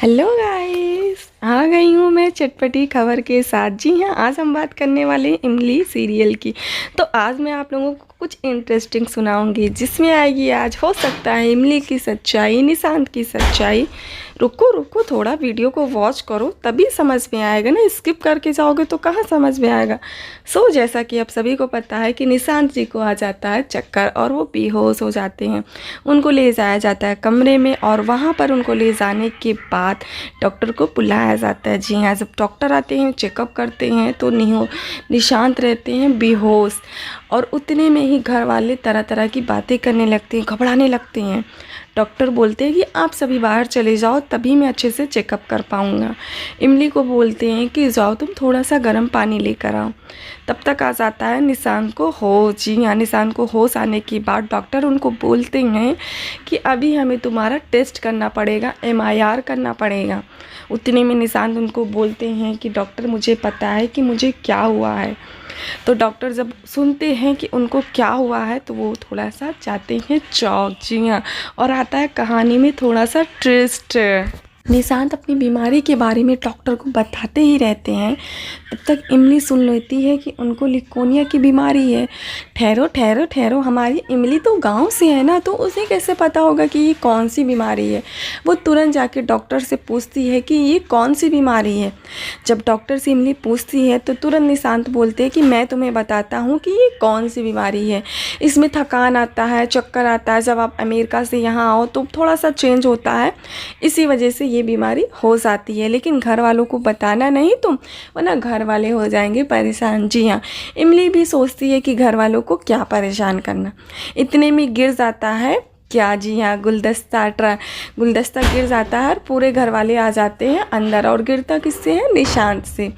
Hello guys, आ गई हूँ मैं चटपटी खबर के साथ। जी हाँ, आज हम बात करने वाले हैं इमली सीरियल की। तो आज मैं आप लोगों को कुछ इंटरेस्टिंग सुनाऊंगी, जिसमें आएगी आज हो सकता है इमली की सच्चाई, निशांत की सच्चाई। रुको रुको, थोड़ा वीडियो को वॉच करो तभी समझ में आएगा ना। स्किप करके जाओगे तो कहाँ समझ में आएगा। जैसा कि आप सभी को पता है कि निशांत जी को आ जाता है चक्कर और वो बेहोश हो जाते हैं। उनको ले जाया जाता है कमरे में और वहाँ पर उनको ले जाने के बाद डॉक्टर को बुलाया जाता है। जी हाँ, जब डॉक्टर आते हैं चेकअप करते हैं तो निशांत रहते हैं बेहोश। और उतने में ही घर वाले तरह तरह की बातें करने लगते हैं, घबराने लगते हैं। डॉक्टर बोलते हैं कि आप सभी बाहर चले जाओ, तभी मैं अच्छे से चेकअप कर पाऊँगा। इमली को बोलते हैं कि जाओ तुम थोड़ा सा गर्म पानी लेकर आओ। तब तक आ जाता है निशांत को होश। जी हाँ, निशांत को होश आने के बाद डॉक्टर उनको बोलते हैं कि अभी हमें तुम्हारा टेस्ट करना पड़ेगा, MIR करना पड़ेगा। उतने में निशांत उनको बोलते हैं कि डॉक्टर मुझे पता है कि मुझे क्या हुआ है। तो डॉक्टर जब सुनते हैं कि उनको क्या हुआ है तो वो थोड़ा सा जाते हैं चौंक। जी हाँ, और आता है कहानी में थोड़ा सा ट्विस्ट। निशांत अपनी बीमारी के बारे में डॉक्टर को बताते ही रहते हैं। तब तक इमली सुन लेती है कि उनको लिकोनिया की बीमारी है। ठहरो ठहरो ठहरो, हमारी इमली तो गांव से है ना, तो उसे कैसे पता होगा कि ये कौन सी बीमारी है। वो तुरंत जाके डॉक्टर से पूछती है कि ये कौन सी बीमारी है। जब डॉक्टर से इमली पूछती है तो तुरंत निशांत बोलते हैं कि मैं तुम्हें बताता हूँ कि ये कौन सी बीमारी है। इसमें थकान आता है, चक्कर आता है। जब आप अमेरिका से यहाँ आओ तो थोड़ा सा चेंज होता है, इसी वजह से ये बीमारी हो जाती है। लेकिन घर वालों को बताना नहीं तुम, वरना घर वाले हो जाएंगे परेशान। जी हाँ, इमली भी सोचती है कि घर वालों को क्या परेशान करना। इतने में गिर जाता है क्या, जी हाँ, गुलदस्ता गिर जाता है और पूरे घर वाले आ जाते हैं अंदर। और गिरता किससे है? निशांत से।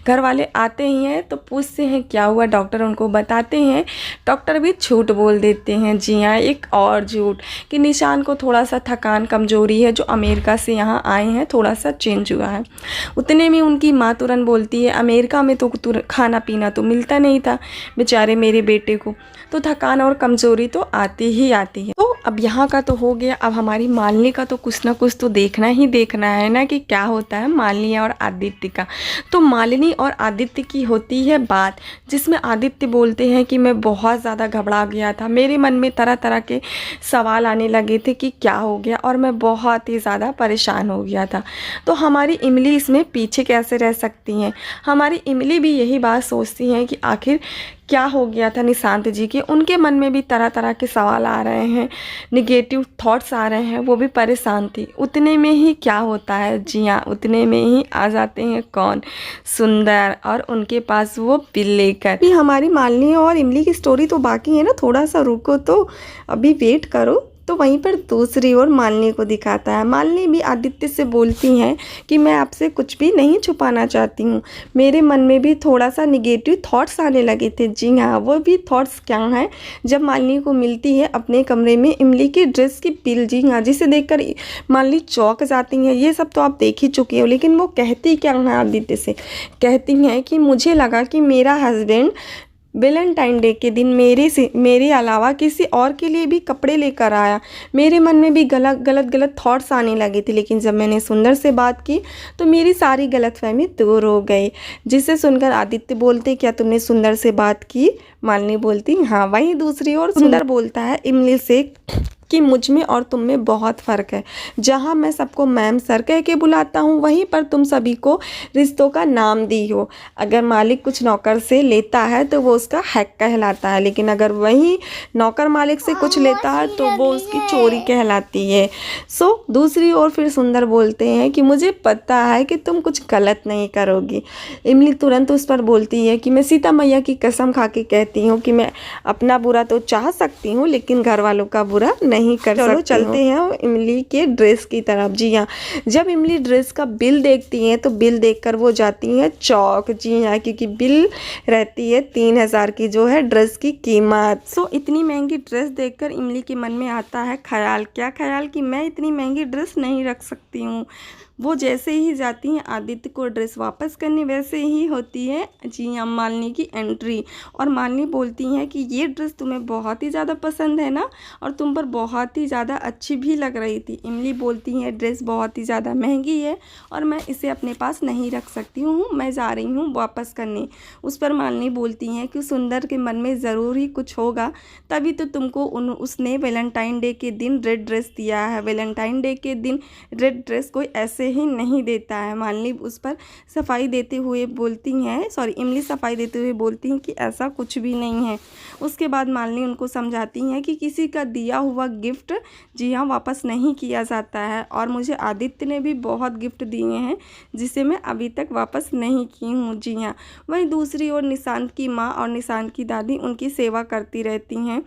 घर वाले आते ही हैं तो पूछते हैं क्या हुआ। डॉक्टर उनको बताते हैं। डॉक्टर भी झूठ बोल देते हैं। जी हाँ, एक और झूठ कि निशांत को थोड़ा सा थकान कमजोरी है, जो अमेरिका से यहाँ आए हैं, थोड़ा सा चेंज हुआ है। उतने में उनकी माँ तुरंत बोलती है अमेरिका में तो खाना पीना तो मिलता नहीं था बेचारे मेरे बेटे को, तो थकान और कमज़ोरी तो आती ही आती है। तो अब यहाँ का तो हो गया, अब हमारी मालिनी का तो कुछ ना कुछ तो देखना ही देखना है ना कि क्या होता है मालिनी और आदित्य का। तो मालिनी और आदित्य की होती है बात, जिसमें आदित्य बोलते हैं कि मैं बहुत ज़्यादा घबरा गया था, मेरे मन में तरह तरह के सवाल आने लगे थे कि क्या हो गया, और मैं बहुत ही ज़्यादा परेशान हो गया था। तो हमारी इमली इसमें पीछे कैसे रह सकती हैं। हमारी इमली भी यही बात सोचती हैं कि आखिर क्या हो गया था निशांत जी के। उनके मन में भी तरह तरह के सवाल आ रहे हैं, निगेटिव थॉट्स आ रहे हैं, वो भी परेशान थी। उतने में ही क्या होता है, जी हाँ, उतने में ही आ जाते हैं कौन? सुंदर, और उनके पास वो बिल लेकर। अभी हमारी मालिनी और इमली की स्टोरी तो बाकी है ना, थोड़ा सा रुको, तो अभी वेट करो। तो वहीं पर दूसरी ओर मालिनी को दिखाता है। मालिनी भी आदित्य से बोलती हैं कि मैं आपसे कुछ भी नहीं छुपाना चाहती हूँ, मेरे मन में भी थोड़ा सा निगेटिव थॉट्स आने लगे थे। जी हाँ, वो भी थॉट्स क्या हैं? जब मालिनी को मिलती है अपने कमरे में इमली की ड्रेस की बिल, जी हाँ, जिसे देखकर मालिनी चौंक जाती हैं। ये सब तो आप देख ही चुके हो, लेकिन वो कहती क्या है आदित्य से? कहती हैं कि मुझे लगा कि मेरा हस्बैंड वैलेंटाइन डे के दिन मेरे अलावा किसी और के लिए भी कपड़े लेकर आया। मेरे मन में भी गलत थॉट्स आने लगे थे, लेकिन जब मैंने सुंदर से बात की तो मेरी सारी गलतफहमी दूर हो गई। जिसे सुनकर आदित्य बोलते क्या तुमने सुंदर से बात की? मालिनी बोलती हाँ। वहीं दूसरी ओर सुंदर बोलता है इमली से कि मुझ में और तुम में बहुत फ़र्क है। जहाँ मैं सबको मैम सर कह के बुलाता हूँ, वहीं पर तुम सभी को रिश्तों का नाम दी हो। अगर मालिक कुछ नौकर से लेता है तो वो उसका हैक कहलाता है, लेकिन अगर वही नौकर मालिक से कुछ लेता है तो वो उसकी चोरी कहलाती है। दूसरी ओर फिर सुंदर बोलते हैं कि मुझे पता है कि तुम कुछ गलत नहीं करोगी। इमली तुरंत उस पर बोलती है कि मैं सीता मैया की कसम खा के कहती हूँ कि मैं अपना बुरा तो चाह सकती हूँ, लेकिन घर वालों का बुरा नहीं कर सकती। चलते हैं इमली के ड्रेस की तरफ। जी हाँ, जब इमली ड्रेस का बिल देखती हैं तो बिल देखकर वो जाती हैं चौक। जी हाँ, क्योंकि बिल रहती है 3000 की, जो है ड्रेस की कीमत। इतनी महंगी ड्रेस देखकर इमली के मन में आता है ख्याल। क्या ख्याल? कि मैं इतनी महंगी ड्रेस नहीं रख सकती हूँ। वो जैसे ही जाती हैं आदित्य को ड्रेस वापस करने, वैसे ही होती है, जी हाँ, मालिनी की एंट्री। और मालिनी बोलती हैं कि ये ड्रेस तुम्हें बहुत ही ज़्यादा पसंद है ना, और तुम पर बहुत बहुत ही ज़्यादा अच्छी भी लग रही थी। इमली बोलती है ड्रेस बहुत ही ज़्यादा महंगी है और मैं इसे अपने पास नहीं रख सकती हूँ, मैं जा रही हूँ वापस करने। उस पर मालिनी बोलती हैं कि सुंदर के मन में ज़रूर ही कुछ होगा, तभी तो तुमको उसने वैलेंटाइन डे के दिन रेड ड्रेस दिया है। वैलेंटाइन डे के दिन रेड ड्रेस कोई ऐसे ही नहीं देता है। मालिनी उस पर सफाई देते हुए बोलती हैं, इमली सफाई देते हुए बोलती हैं कि ऐसा कुछ भी नहीं है। उसके बाद मालिनी उनको समझाती हैं कि किसी का दिया हुआ गिफ्ट जी हाँ वापस नहीं किया जाता है, और मुझे आदित्य ने भी बहुत गिफ्ट दिए हैं जिसे मैं अभी तक वापस नहीं की हूँ। जी हाँ, वहीं दूसरी ओर निशांत की माँ और निशांत की दादी उनकी सेवा करती रहती हैं।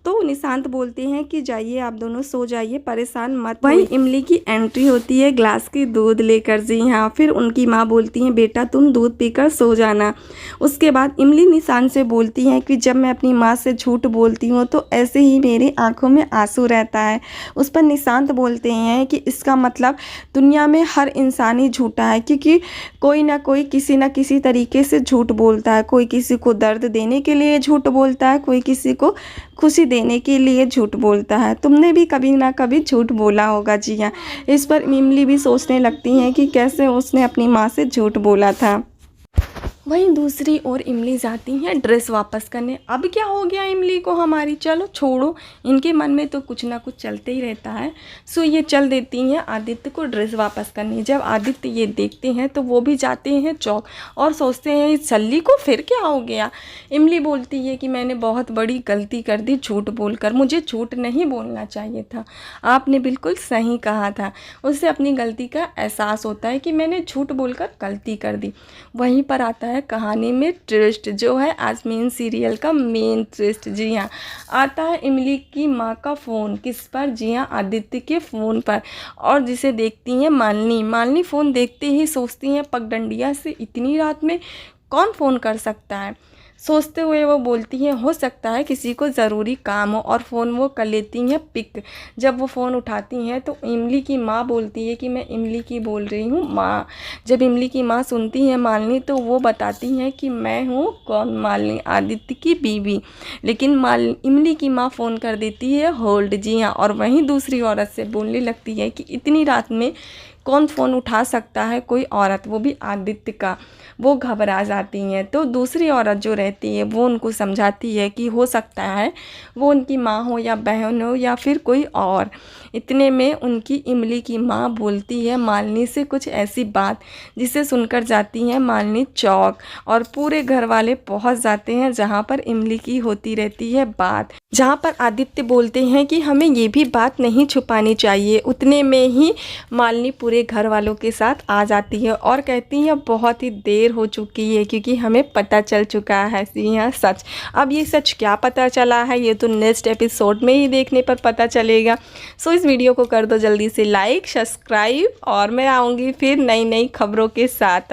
तो निशांत बोलते हैं कि जाइए आप दोनों सो जाइए, परेशान मत। वहीं इमली की एंट्री होती है ग्लास की दूध लेकर। जी हाँ, फिर उनकी माँ बोलती हैं बेटा तुम दूध पीकर सो जाना। उसके बाद इमली निशांत से बोलती हैं कि जब मैं अपनी माँ से झूठ बोलती हूँ तो ऐसे ही मेरी आंखों में आंसू रहता है। उस पर निशांत बोलते हैं कि इसका मतलब दुनिया में हर इंसान ही झूठा है, क्योंकि कोई ना कोई किसी न किसी तरीके से झूठ बोलता है। कोई किसी को दर्द देने के लिए झूठ बोलता है, कोई किसी को खुशी देने के लिए झूठ बोलता है। तुमने भी कभी ना कभी झूठ बोला होगा। जी हाँ, इस पर इमली भी सोचने लगती हैं कि कैसे उसने अपनी माँ से झूठ बोला था। वहीं दूसरी ओर इमली जाती हैं ड्रेस वापस करने। अब क्या हो गया इमली को हमारी, चलो छोड़ो, इनके मन में तो कुछ ना कुछ चलते ही रहता है। सो ये चल देती हैं आदित्य को ड्रेस वापस करने। जब आदित्य ये देखते हैं तो वो भी जाते हैं चौक और सोचते हैं इस छल्ली को फिर क्या हो गया। इमली बोलती है कि मैंने बहुत बड़ी गलती कर दी झूठ बोलकर, मुझे झूठ नहीं बोलना चाहिए था, आपने बिल्कुल सही कहा था। उससे अपनी गलती का एहसास होता है कि मैंने झूठ बोलकर गलती कर दी। वहीं पर आता है कहानी में ट्विस्ट, जो है आज मेन सीरियल का मेन ट्विस्ट। जी हाँ, आता है इमली की माँ का फ़ोन। किस पर? जी हाँ, आदित्य के फ़ोन पर। और जिसे देखती हैं मालिनी। मालिनी फ़ोन देखते ही सोचती हैं पगडंडिया से इतनी रात में कौन फ़ोन कर सकता है। सोचते हुए वो बोलती हैं हो सकता है किसी को ज़रूरी काम हो, और फ़ोन वो कर लेती हैं पिक। जब वो फ़ोन उठाती हैं तो इमली की माँ बोलती है कि मैं इमली की बोल रही हूँ माँ। जब इमली की माँ सुनती है मालिनी तो वो बताती हैं कि मैं हूँ कौन, मालिनी, आदित्य की बीवी। लेकिन इमली की माँ फ़ोन कर देती है होल्ड। जी हाँ, और वहीं दूसरी औरत से बोलने लगती है कि इतनी रात में कौन फ़ोन उठा सकता है, कोई औरत, वो भी आदित्य का। वो घबरा जाती हैं। तो दूसरी औरत जो रहती है वो उनको समझाती है कि हो सकता है वो उनकी माँ हो या बहन हो या फिर कोई और। इतने में उनकी इमली की माँ बोलती है मालिनी से कुछ ऐसी बात जिसे सुनकर जाती हैं मालिनी चौक, और पूरे घर वाले पहुँच जाते हैं जहाँ पर इमली की होती रहती है बात, जहाँ पर आदित्य बोलते हैं कि हमें ये भी बात नहीं छुपानी चाहिए। उतने में ही मालिनी पूरे घर वालों के साथ आ जाती है और कहती है बहुत ही देर हो चुकी है क्योंकि हमें पता चल चुका है यहाँ सच। अब ये सच क्या पता चला है ये तो नेक्स्ट एपिसोड में ही देखने पर पता चलेगा। सो इस वीडियो को कर दो जल्दी से लाइक, सब्सक्राइब, और मैं आऊँगी फिर नई नई खबरों के साथ।